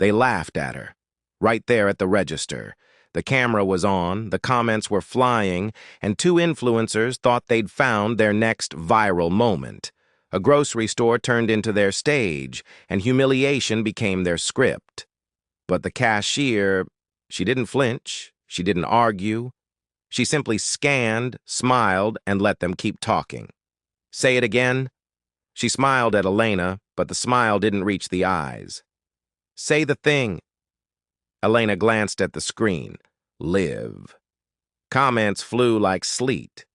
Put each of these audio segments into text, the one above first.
They laughed at her. Right there at the register. The camera was on, the comments were flying, and two influencers thought they'd found their next viral moment. A grocery store turned into their stage, and humiliation became their script. But the cashier, she didn't flinch, she didn't argue. She simply scanned, smiled, and let them keep talking. Say it again? She smiled at Elena, but the smile didn't reach the eyes. Say the thing. Elena glanced at the screen. Live. Comments flew like sleet.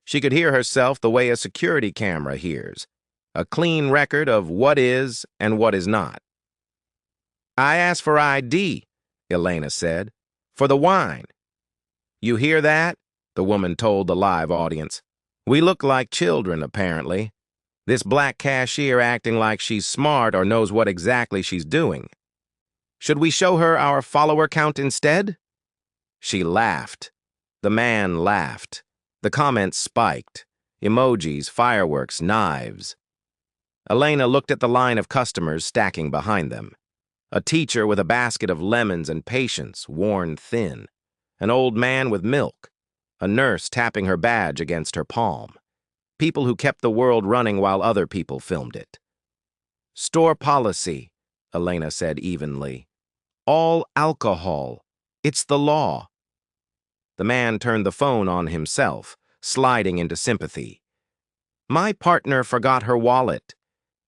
She could hear herself the way a security camera hears. A clean record of what is and what is not. I asked for ID, Elena said. For the wine. You hear that? The woman told the live audience. We look like children, apparently. This black cashier acting like she's smart or knows what exactly she's doing. Should we show her our follower count instead? She laughed. The man laughed. The comments spiked. Emojis, fireworks, knives. Elena looked at the line of customers stacking behind them. A teacher with a basket of lemons and patience, worn thin. An old man with milk. A nurse tapping her badge against her palm. People who kept the world running while other people filmed it. Store policy, Elena said evenly. All alcohol. It's the law. The man turned the phone on himself, sliding into sympathy. My partner forgot her wallet.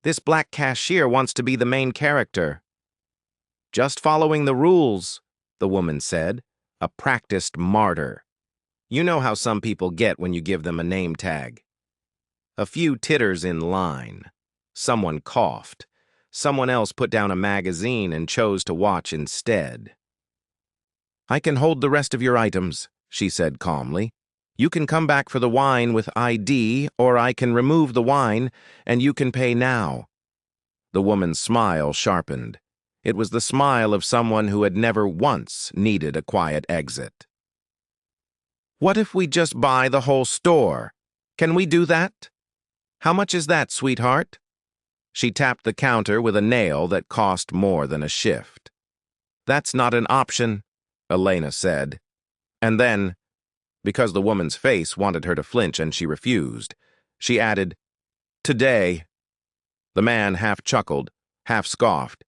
This black cashier wants to be the main character. Just following the rules, the woman said, a practiced martyr. You know how some people get when you give them a name tag. A few titters in line. Someone coughed. Someone else put down a magazine and chose to watch instead. I can hold the rest of your items, she said calmly. You can come back for the wine with ID, or I can remove the wine, and you can pay now. The woman's smile sharpened. It was the smile of someone who had never once needed a quiet exit. What if we just buy the whole store? Can we do that? How much is that, sweetheart? She tapped the counter with a nail that cost more than a shift. That's not an option, Elena said. And then, because the woman's face wanted her to flinch and she refused, she added, Today. The man half chuckled, half scoffed.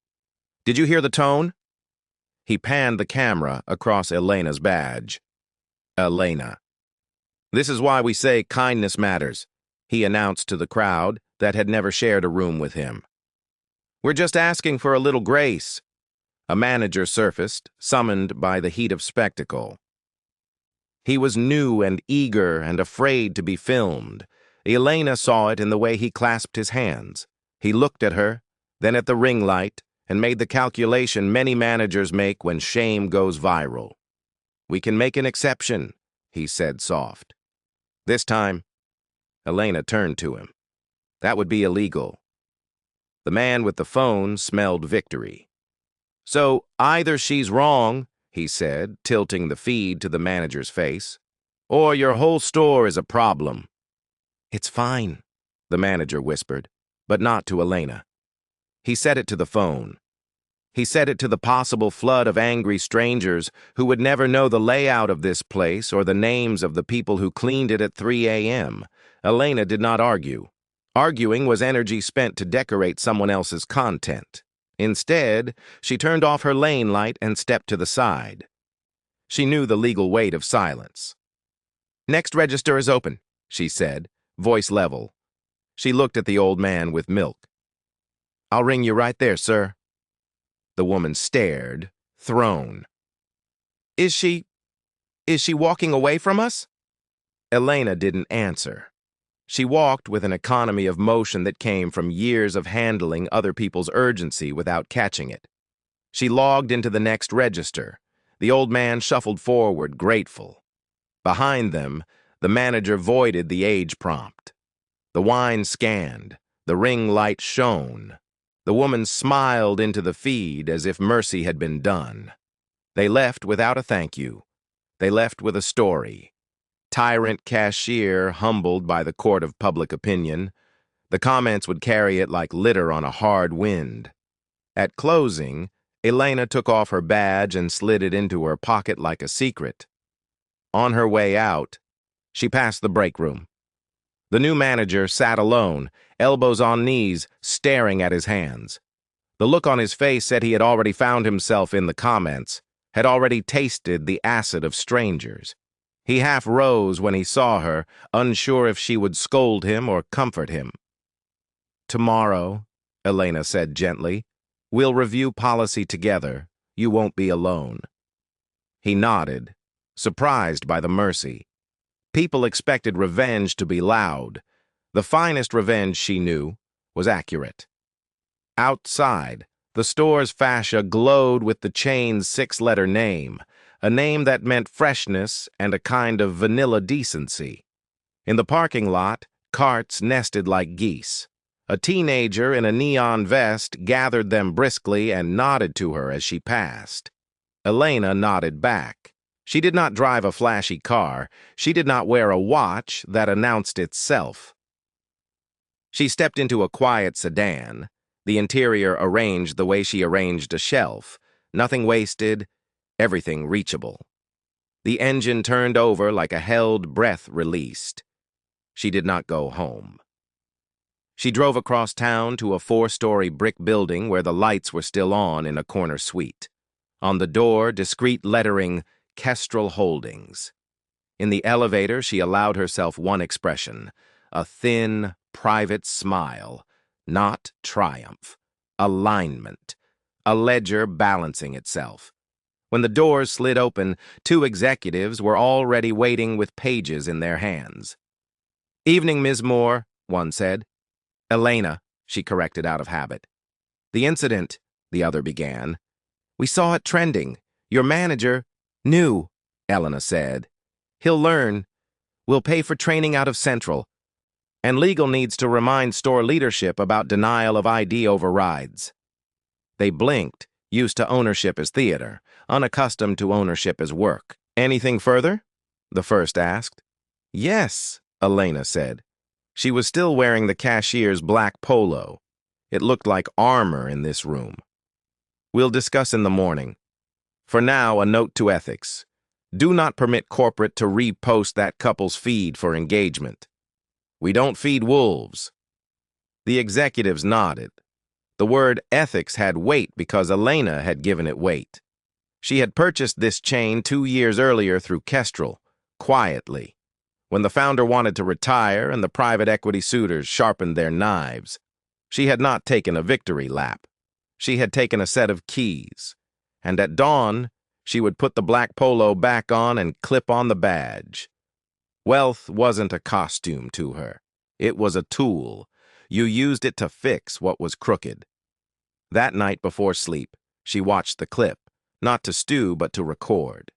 Did you hear the tone? He panned the camera across Elena's badge. Elena. This is why we say kindness matters, he announced to the crowd that had never shared a room with him. We're just asking for a little grace. A manager surfaced, summoned by the heat of spectacle. He was new and eager and afraid to be filmed. Elena saw it in the way he clasped his hands. He looked at her, then at the ring light, and made the calculation many managers make when shame goes viral. We can make an exception, he said soft. This time, Elena turned to him. That would be illegal. The man with the phone smelled victory. So either she's wrong, he said, tilting the feed to the manager's face, or your whole store is a problem. It's fine, the manager whispered, but not to Elena. He said it to the phone. He said it to the possible flood of angry strangers who would never know the layout of this place or the names of the people who cleaned it at 3 a.m. Elena did not argue. Arguing was energy spent to decorate someone else's content. Instead, she turned off her lane light and stepped to the side. She knew the legal weight of silence. Next register is open, she said, voice level. She looked at the old man with milk. I'll ring you right there, sir. The woman stared, thrown. Is she walking away from us? Elena didn't answer. She walked with an economy of motion that came from years of handling other people's urgency without catching it. She logged into the next register. The old man shuffled forward, grateful. Behind them, the manager voided the age prompt. The wine scanned. The ring light shone. The woman smiled into the feed as if mercy had been done. They left without a thank you. They left with a story. Tyrant cashier humbled by the court of public opinion. The comments would carry it like litter on a hard wind. At closing, Elena took off her badge and slid it into her pocket like a secret. On her way out, she passed the break room. The new manager sat alone, elbows on knees, staring at his hands. The look on his face said he had already found himself in the comments, had already tasted the acid of strangers. He half rose when he saw her, unsure if she would scold him or comfort him. "Tomorrow," Elena said gently, "we'll review policy together. You won't be alone." He nodded, surprised by the mercy. People expected revenge to be loud. The finest revenge, she knew, was accurate. Outside, the store's fascia glowed with the chain's six-letter name, a name that meant freshness and a kind of vanilla decency. In the parking lot, carts nested like geese. A teenager in a neon vest gathered them briskly and nodded to her as she passed. Elena nodded back. She did not drive a flashy car. She did not wear a watch that announced itself. She stepped into a quiet sedan, the interior arranged the way she arranged a shelf, nothing wasted, everything reachable. The engine turned over like a held breath released. She did not go home. She drove across town to a 4-story brick building where the lights were still on in a corner suite. On the door, discreet lettering, Kestrel Holdings. In the elevator, she allowed herself one expression, a thin, private smile, not triumph, alignment, a ledger balancing itself. When the doors slid open, 2 executives were already waiting with pages in their hands. "Evening, Ms. Moore," one said. "Elena," she corrected out of habit. "The incident," the other began. "We saw it trending. Your manager..." "New," Elena said. "He'll learn. We'll pay for training out of Central. And legal needs to remind store leadership about denial of ID overrides." They blinked, used to ownership as theater, unaccustomed to ownership as work. "Anything further?" the first asked. "Yes," Elena said. She was still wearing the cashier's black polo. It looked like armor in this room. "We'll discuss in the morning. For now, a note to ethics. Do not permit corporate to repost that couple's feed for engagement. We don't feed wolves." The executives nodded. The word ethics had weight because Elena had given it weight. She had purchased this chain 2 years earlier through Kestrel, quietly, when the founder wanted to retire and the private equity suitors sharpened their knives. She had not taken a victory lap. She had taken a set of keys. And at dawn, she would put the black polo back on and clip on the badge. Wealth wasn't a costume to her. It was a tool. You used it to fix what was crooked. That night before sleep, she watched the clip, not to stew but to record.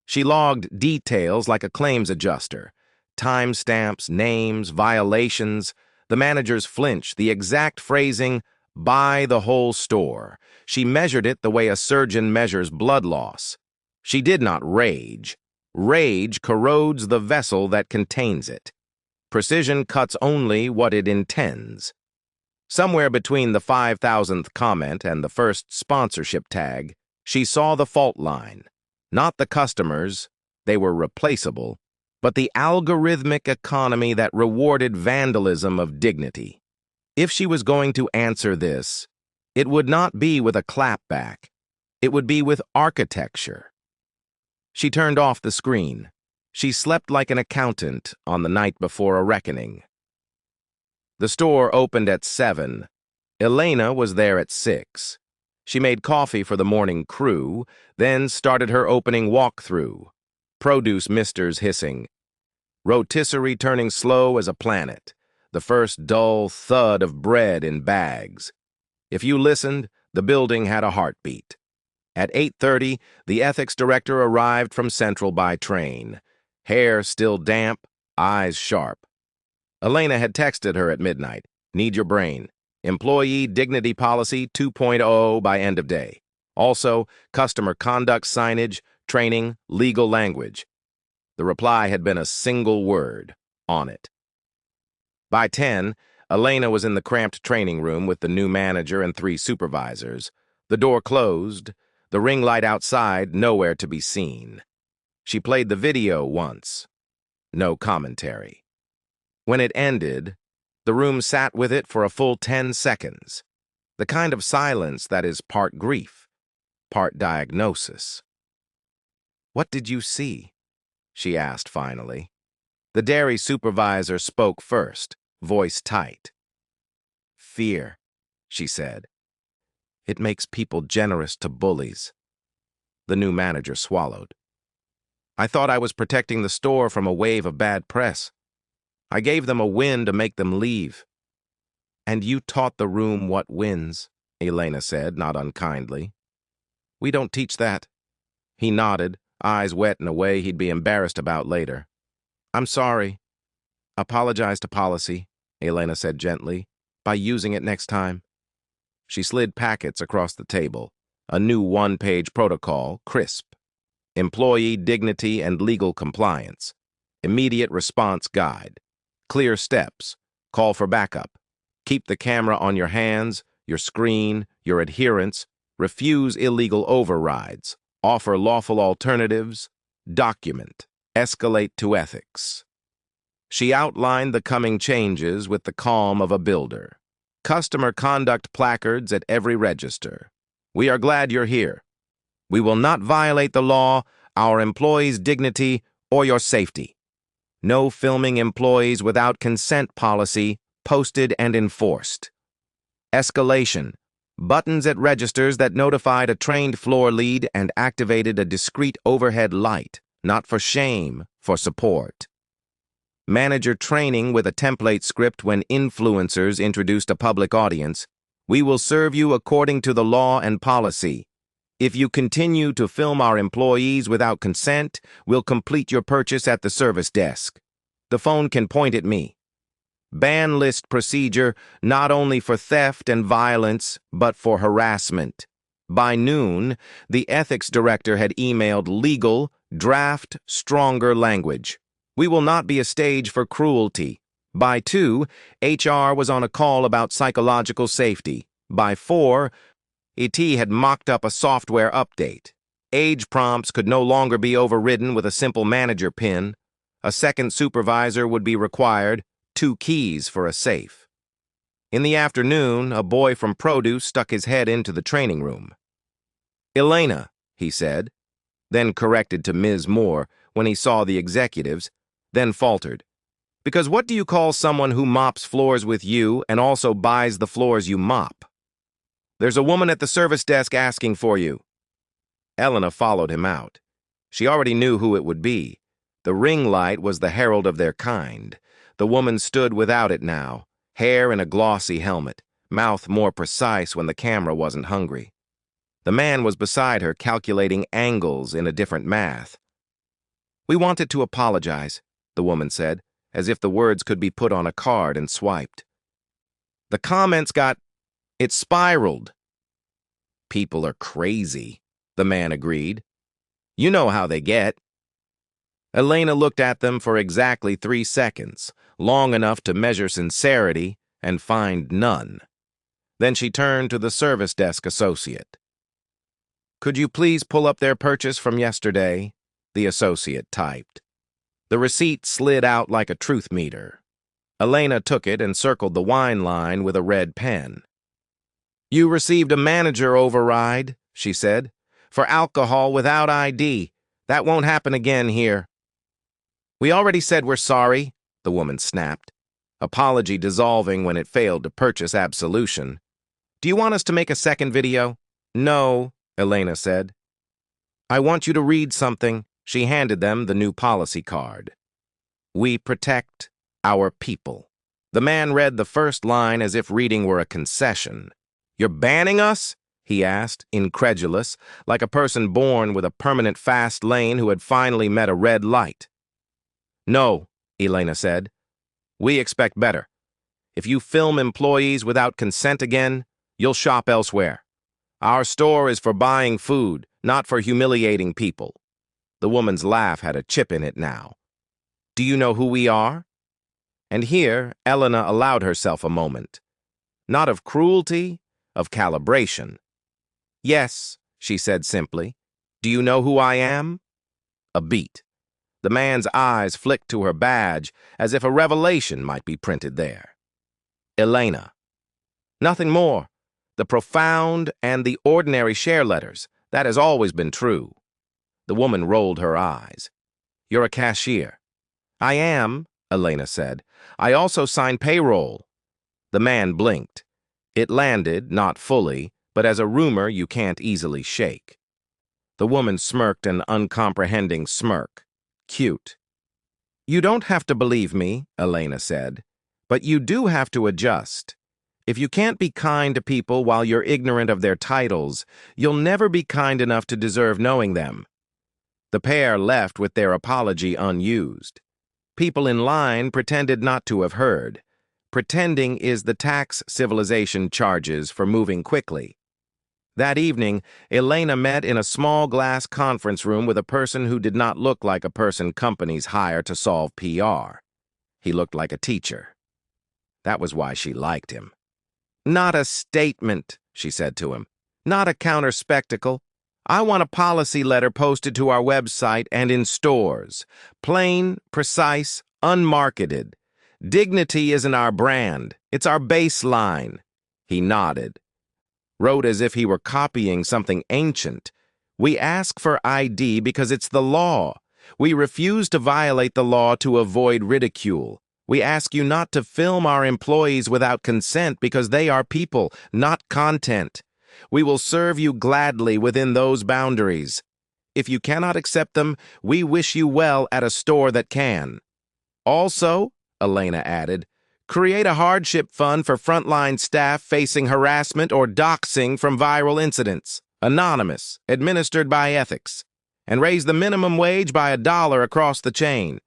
She logged details like a claims adjuster, timestamps, names, violations, the manager's flinch, the exact phrasing, "buy the whole store." She measured it the way a surgeon measures blood loss. She did not rage. Rage corrodes the vessel that contains it. Precision cuts only what it intends. Somewhere between the 5,000th comment and the first sponsorship tag, she saw the fault line. Not the customers, they were replaceable, but the algorithmic economy that rewarded vandalism of dignity. If she was going to answer this, it would not be with a clapback. It would be with architecture. She turned off the screen. She slept like an accountant on the night before a reckoning. The store opened at 7. Elena was there at 6. She made coffee for the morning crew, then started her opening walkthrough. Produce misters hissing. Rotisserie turning slow as a planet. The first dull thud of bread in bags. If you listened, the building had a heartbeat. At 8:30, the ethics director arrived from Central by train. Hair still damp, eyes sharp. Elena had texted her at midnight, "Need your brain. Employee Dignity Policy 2.0 by end of day. Also, customer conduct signage, training, legal language." The reply had been a single word, "on it." By 10, Elena was in the cramped training room with the new manager and 3 supervisors. The door closed, the ring light outside nowhere to be seen. She played the video once. No commentary. When it ended, the room sat with it for a full 10 seconds. The kind of silence that is part grief, part diagnosis. "What did you see?" she asked finally. The dairy supervisor spoke first, voice tight. "Fear," she said. "It makes people generous to bullies." The new manager swallowed. "I thought I was protecting the store from a wave of bad press. I gave them a win to make them leave." "And you taught the room what wins," Elena said, not unkindly. "We don't teach that." He nodded, eyes wet in a way he'd be embarrassed about later. "I'm sorry. Apologize to policy," Elena said gently, "by using it next time." She slid packets across the table, a new one-page protocol, crisp. Employee dignity and legal compliance. Immediate response guide. Clear steps. Call for backup. Keep the camera on your hands, your screen, your adherence. Refuse illegal overrides. Offer lawful alternatives. Document. Escalate to ethics. She outlined the coming changes with the calm of a builder. Customer conduct placards at every register. "We are glad you're here. We will not violate the law, our employees' dignity, or your safety. No filming employees without consent policy, posted and enforced. Escalation. Buttons at registers that notified a trained floor lead and activated a discreet overhead light, not for shame, for support. Manager training with a template script when influencers introduced a public audience. We will serve you according to the law and policy. If you continue to film our employees without consent, we'll complete your purchase at the service desk. The phone can point at me. Ban list procedure not only for theft and violence, but for harassment." By noon, the ethics director had emailed legal, draft, stronger language. "We will not be a stage for cruelty." By 2, HR was on a call about psychological safety. By 4, ET had mocked up a software update. Age prompts could no longer be overridden with a simple manager pin. A second supervisor would be required, 2 keys for a safe. In the afternoon, a boy from produce stuck his head into the training room. "Elena," he said, then corrected to Ms. Moore when he saw the executives, then faltered. "Because what do you call someone who mops floors with you and also buys the floors you mop?" "There's a woman at the service desk asking for you." Elena followed him out. She already knew who it would be. The ring light was the herald of their kind. The woman stood without it now, hair in a glossy helmet, mouth more precise when the camera wasn't hungry. The man was beside her, calculating angles in a different math. "We wanted to apologize," the woman said, as if the words could be put on a card and swiped. "The comments it spiraled." "People are crazy," the man agreed. "You know how they get." Elena looked at them for exactly 3 seconds, long enough to measure sincerity and find none. Then she turned to the service desk associate. "Could you please pull up their purchase from yesterday?" the associate typed. The receipt slid out like a truth meter. Elena took it and circled the wine line with a red pen. "You received a manager override," she said, "for alcohol without ID. That won't happen again here." "We already said we're sorry," the woman snapped, apology dissolving when it failed to purchase absolution. "Do you want us to make a second video?" "No," Elena said. "I want you to read something." She handed them the new policy card. "We protect our people." The man read the first line as if reading were a concession. "You're banning us?" he asked, incredulous, like a person born with a permanent fast lane who had finally met a red light. "No," Elena said. "We expect better. If you film employees without consent again, you'll shop elsewhere. Our store is for buying food, not for humiliating people." The woman's laugh had a chip in it now. "Do you know who we are?" And here, Elena allowed herself a moment. Not of cruelty, of calibration. Yes, she said simply. Do you know who I am? A beat. The man's eyes flicked to her badge as if a revelation might be printed there. Elena. Nothing more. The profound and the ordinary share letters. That has always been true. The woman rolled her eyes. You're a cashier. I am, Elena said. I also sign payroll. The man blinked. It landed, not fully, but as a rumor you can't easily shake. The woman smirked an uncomprehending smirk. Cute. You don't have to believe me, Elena said, but you do have to adjust. If you can't be kind to people while you're ignorant of their titles, you'll never be kind enough to deserve knowing them. The pair left with their apology unused. People in line pretended not to have heard. Pretending is the tax civilization charges for moving quickly. That evening, Elena met in a small glass conference room with a person who did not look like a person companies hire to solve PR. He looked like a teacher. That was why she liked him. Not a statement, she said to him. Not a counter-spectacle. I want a policy letter posted to our website and in stores. Plain, precise, unmarketed. Dignity isn't our brand. It's our baseline. He nodded. Wrote as if he were copying something ancient. We ask for ID because it's the law. We refuse to violate the law to avoid ridicule. We ask you not to film our employees without consent because they are people, not content. We will serve you gladly within those boundaries. If you cannot accept them, we wish you well at a store that can. Also, Elena added, create a hardship fund for frontline staff facing harassment or doxing from viral incidents, anonymous, administered by ethics, and raise the minimum wage by $1 across the chain.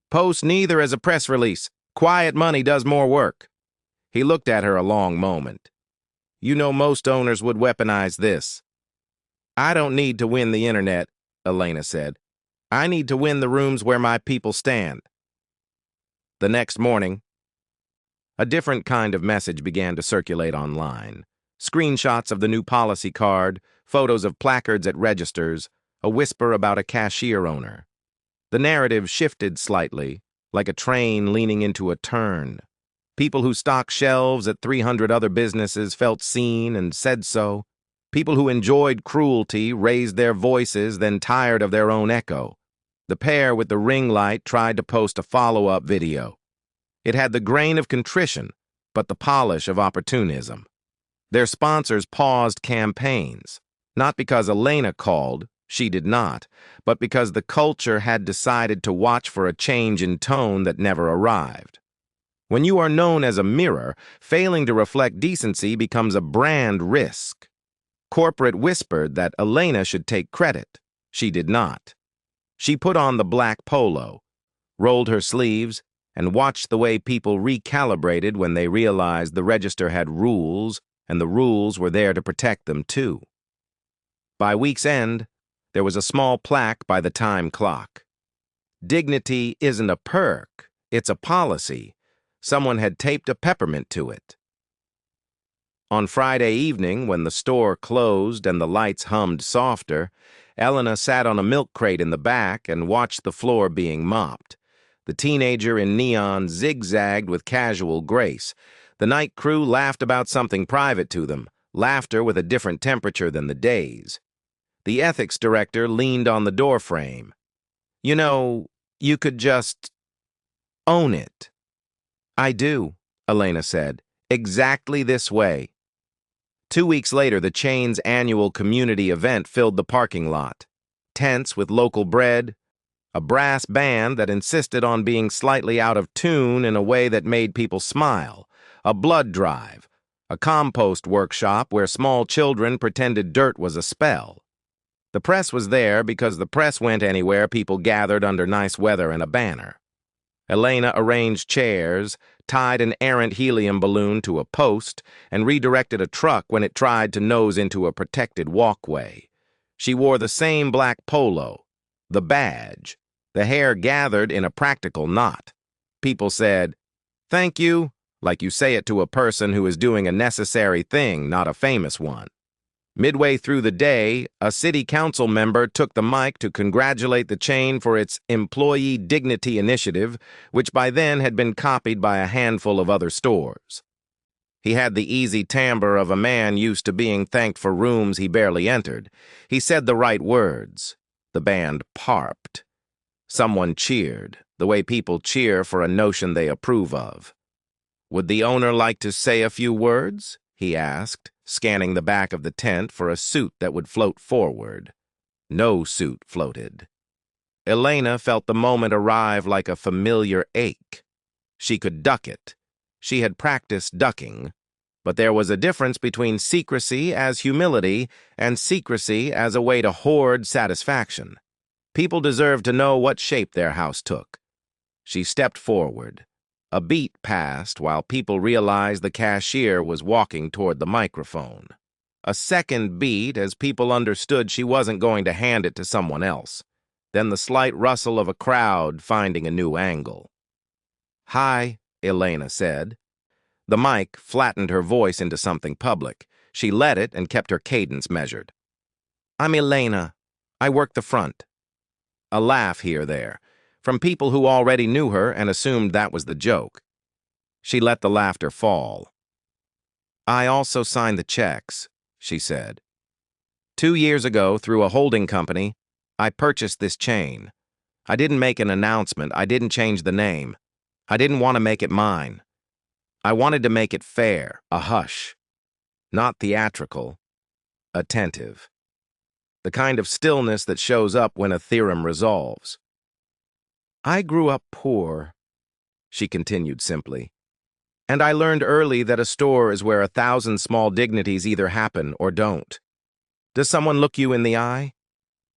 Post neither as a press release. Quiet money does more work. He looked at her a long moment. You know most owners would weaponize this. I don't need to win the internet, Elena said. I need to win the rooms where my people stand. The next morning, a different kind of message began to circulate online. Screenshots of the new policy card, photos of placards at registers, a whisper about a cashier owner. The narrative shifted slightly, like a train leaning into a turn. People who stocked shelves at 300 other businesses felt seen and said so. People who enjoyed cruelty raised their voices, then tired of their own echo. The pair with the ring light tried to post a follow-up video. It had the grain of contrition, but the polish of opportunism. Their sponsors paused campaigns, not because Elena called, she did not, but because the culture had decided to watch for a change in tone that never arrived. When you are known as a mirror, failing to reflect decency becomes a brand risk. Corporate whispered that Elena should take credit. She did not. She put on the black polo, rolled her sleeves, and watched the way people recalibrated when they realized the register had rules, and the rules were there to protect them too. By week's end, there was a small plaque by the time clock. Dignity isn't a perk, it's a policy. Someone had taped a peppermint to it. On Friday evening, when the store closed and the lights hummed softer, Elena sat on a milk crate in the back and watched the floor being mopped. The teenager in neon zigzagged with casual grace. The night crew laughed about something private to them, laughter with a different temperature than the day's. The ethics director leaned on the doorframe. You know, you could just own it. I do, Elena said, exactly this way. 2 weeks later, the chain's annual community event filled the parking lot. Tents with local bread, a brass band that insisted on being slightly out of tune in a way that made people smile, a blood drive, a compost workshop where small children pretended dirt was a spell. The press was there because the press went anywhere people gathered under nice weather and a banner. Elena arranged chairs, tied an errant helium balloon to a post, and redirected a truck when it tried to nose into a protected walkway. She wore the same black polo, the badge, the hair gathered in a practical knot. People said, "Thank you," like you say it to a person who is doing a necessary thing, not a famous one. Midway through the day, a city council member took the mic to congratulate the chain for its Employee Dignity Initiative, which by then had been copied by a handful of other stores. He had the easy timbre of a man used to being thanked for rooms he barely entered. He said the right words. The band parped. Someone cheered, the way people cheer for a notion they approve of. "Would the owner like to say a few words?" he asked, scanning the back of the tent for a suit that would float forward. No suit floated. Elena felt the moment arrive like a familiar ache. She could duck it. She had practiced ducking. But there was a difference between secrecy as humility and secrecy as a way to hoard satisfaction. People deserved to know what shape their house took. She stepped forward. A beat passed while people realized the cashier was walking toward the microphone. A second beat as people understood she wasn't going to hand it to someone else. Then the slight rustle of a crowd finding a new angle. "Hi," Elena said. The mic flattened her voice into something public. She let it and kept her cadence measured. "I'm Elena. I work the front." A laugh here-there, from people who already knew her and assumed that was the joke. She let the laughter fall. "I also sign the checks," she said. 2 years ago, through a holding company, I purchased this chain. I didn't make an announcement. I didn't change the name. I didn't want to make it mine. I wanted to make it fair, a hush. Not theatrical, attentive. The kind of stillness that shows up when a theorem resolves. "I grew up poor," she continued simply. "And I learned early that a store is where 1,000 small dignities either happen or don't. Does someone look you in the eye?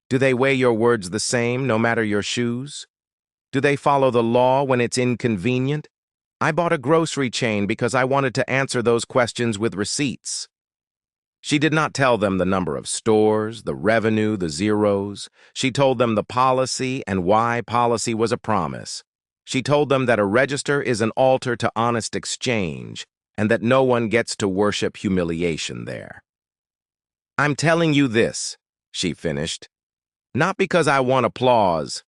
Do they weigh your words the same, no matter your shoes? Do they follow the law when it's inconvenient? I bought a grocery chain because I wanted to answer those questions with receipts." She did not tell them the number of stores, the revenue, the zeros. She told them the policy and why policy was a promise. She told them that a register is an altar to honest exchange and that no one gets to worship humiliation there. "I'm telling you this," she finished, "not because I want applause.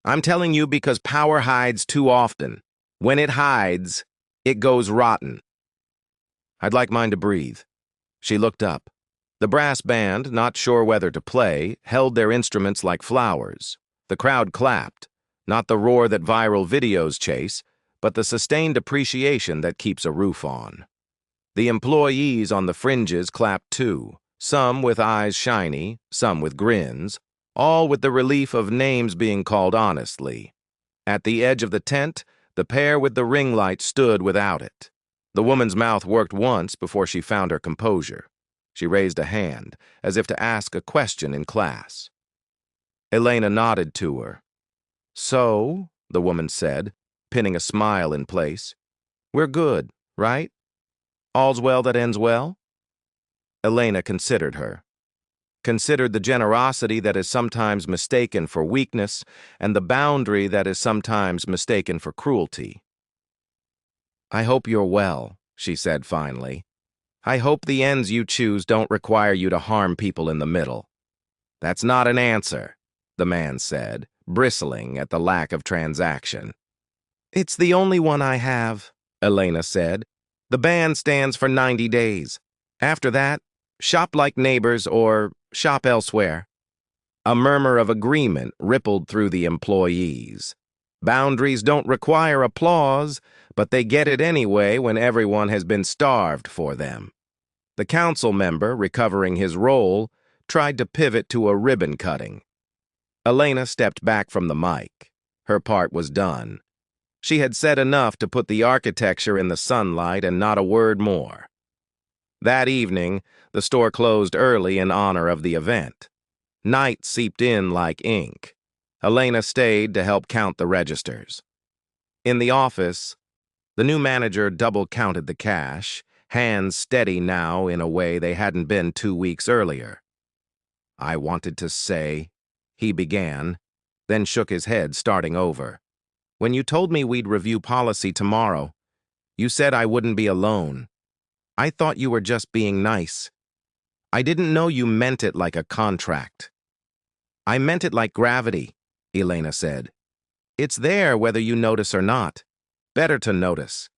I'm telling you because power hides too often. When it hides, it goes rotten." "I'd like mine to breathe." She looked up. The brass band, not sure whether to play, held their instruments like flowers. The crowd clapped, not the roar that viral videos chase, but the sustained appreciation that keeps a roof on. The employees on the fringes clapped too, some with eyes shiny, some with grins, all with the relief of names being called honestly. At the edge of the tent, the pair with the ring light stood without it. The woman's mouth worked once before she found her composure. She raised a hand, as if to ask a question in class. Elena nodded to her. "So," the woman said, pinning a smile in place, "we're good, right? All's well that ends well?" Elena considered her. Considered the generosity that is sometimes mistaken for weakness and the boundary that is sometimes mistaken for cruelty. "I hope you're well," she said finally. "I hope the ends you choose don't require you to harm people in the middle." "That's not an answer," the man said, bristling at the lack of transaction. "It's the only one I have," Elena said. "The ban stands for 90 days. After that, shop like neighbors or shop elsewhere." A murmur of agreement rippled through the employees. Boundaries don't require applause, but they get it anyway when everyone has been starved for them. The council member, recovering his role, tried to pivot to a ribbon cutting. Elena stepped back from the mic. Her part was done. She had said enough to put the architecture in the sunlight and not a word more. That evening, the store closed early in honor of the event. Night seeped in like ink. Elena stayed to help count the registers. In the office, the new manager double-counted the cash, hands steady now in a way they hadn't been 2 weeks earlier. "I wanted to say," he began, then shook his head, starting over. "When you told me we'd review policy tomorrow, you said I wouldn't be alone. I thought you were just being nice." I didn't know you meant it like a contract. I meant it like gravity, Elena said. It's there whether you notice or not. Better to notice.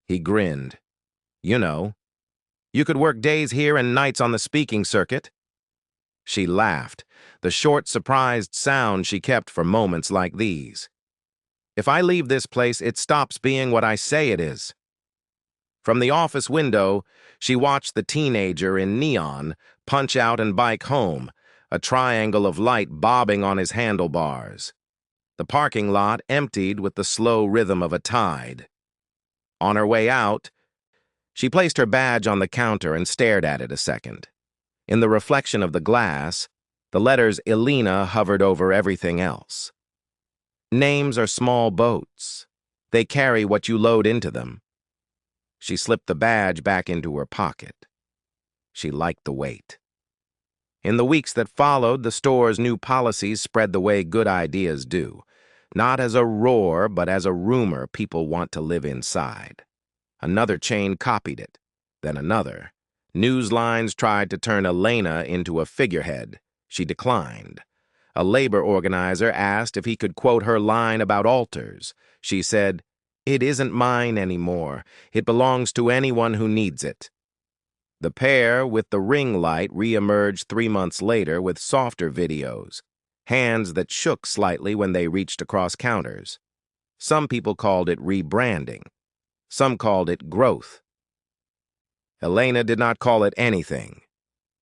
He grinned. You know, you could work days here and nights on the speaking circuit. She laughed, the short, surprised sound she kept for moments like these. If I leave this place, it stops being what I say it is. From the office window, she watched the teenager in neon punch out and bike home, a triangle of light bobbing on his handlebars. The parking lot emptied with the slow rhythm of a tide. On her way out, she placed her badge on the counter and stared at it a second. In the reflection of the glass, the letters Elena hovered over everything else. Names are small boats. They carry what you load into them. She slipped the badge back into her pocket. She liked the weight. In the weeks that followed, the store's new policies spread the way good ideas do, not as a roar, but as a rumor people want to live inside. Another chain copied it, then another. News lines tried to turn Elena into a figurehead. She declined. A labor organizer asked if he could quote her line about altars. She said, "It isn't mine anymore. It belongs to anyone who needs it." The pair with the ring light re-emerged 3 months later with softer videos, hands that shook slightly when they reached across counters. Some people called it rebranding. Some called it growth. Elena did not call it anything.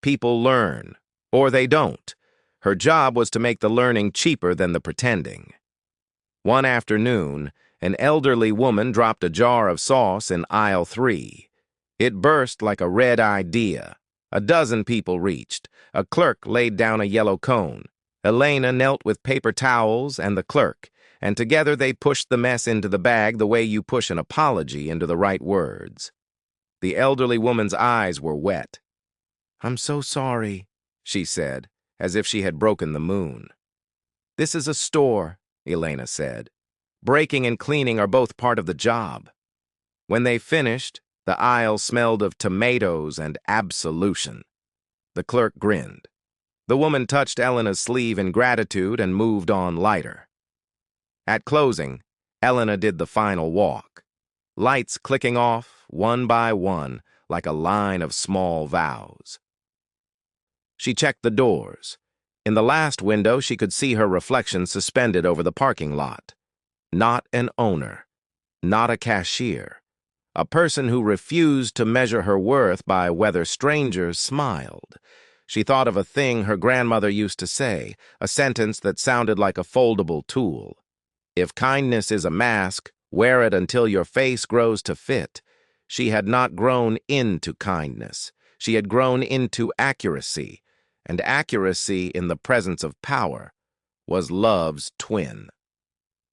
People learn, or they don't. Her job was to make the learning cheaper than the pretending. One afternoon, an elderly woman dropped a jar of sauce in aisle 3. It burst like a red idea. A dozen people reached. A clerk laid down a yellow cone. Elena knelt with paper towels and the clerk, and together they pushed the mess into the bag the way you push an apology into the right words. The elderly woman's eyes were wet. "I'm so sorry," she said, as if she had broken the moon. "This is a store," Elena said. "Breaking and cleaning are both part of the job." When they finished, the aisle smelled of tomatoes and absolution. The clerk grinned. The woman touched Elena's sleeve in gratitude and moved on lighter. At closing, Elena did the final walk. Lights clicking off, one by one, like a line of small vows. She checked the doors. In the last window, she could see her reflection suspended over the parking lot. Not an owner. Not a cashier. A person who refused to measure her worth by whether strangers smiled. She thought of a thing her grandmother used to say, a sentence that sounded like a foldable tool. If kindness is a mask, wear it until your face grows to fit. She had not grown into kindness. She had grown into accuracy, and accuracy in the presence of power was love's twin.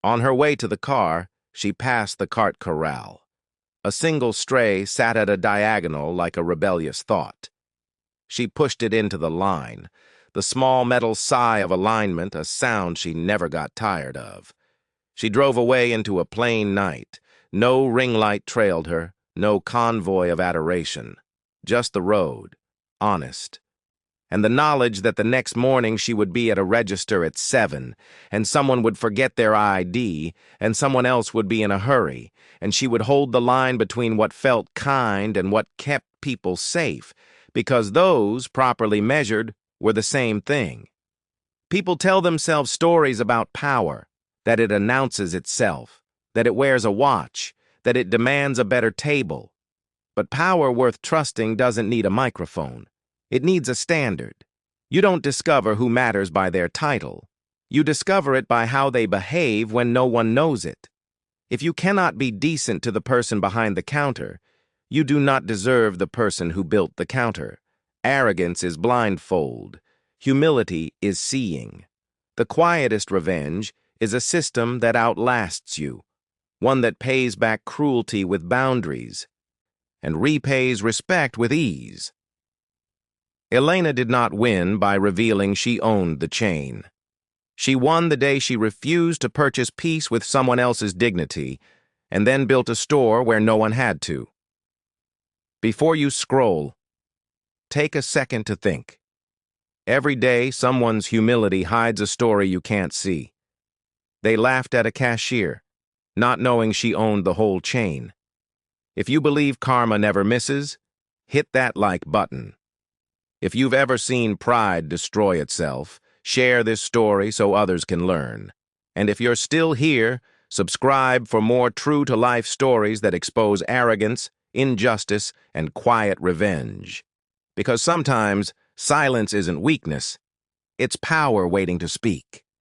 On her way to the car, she passed the cart corral. A single stray sat at a diagonal like a rebellious thought. She pushed it into the line, the small metal sigh of alignment, a sound she never got tired of. She drove away into a plain night. No ring light trailed her, no convoy of adoration. Just the road, honest. And the knowledge that the next morning she would be at a register at 7, and someone would forget their ID, and someone else would be in a hurry, and she would hold the line between what felt kind and what kept people safe, because those, properly measured, were the same thing. People tell themselves stories about power, that it announces itself, that it wears a watch, that it demands a better table. But power worth trusting doesn't need a microphone. It needs a standard. You don't discover who matters by their title. You discover it by how they behave when no one knows it. If you cannot be decent to the person behind the counter, you do not deserve the person who built the counter. Arrogance is blindfold. Humility is seeing. The quietest revenge is a system that outlasts you, one that pays back cruelty with boundaries and repays respect with ease. Elena did not win by revealing she owned the chain. She won the day she refused to purchase peace with someone else's dignity and then built a store where no one had to. Before you scroll, take a second to think. Every day, someone's humility hides a story you can't see. They laughed at a cashier, not knowing she owned the whole chain. If you believe karma never misses, hit that like button. If you've ever seen pride destroy itself, share this story so others can learn. And if you're still here, subscribe for more true-to-life stories that expose arrogance, injustice, and quiet revenge. Because sometimes, silence isn't weakness, it's power waiting to speak.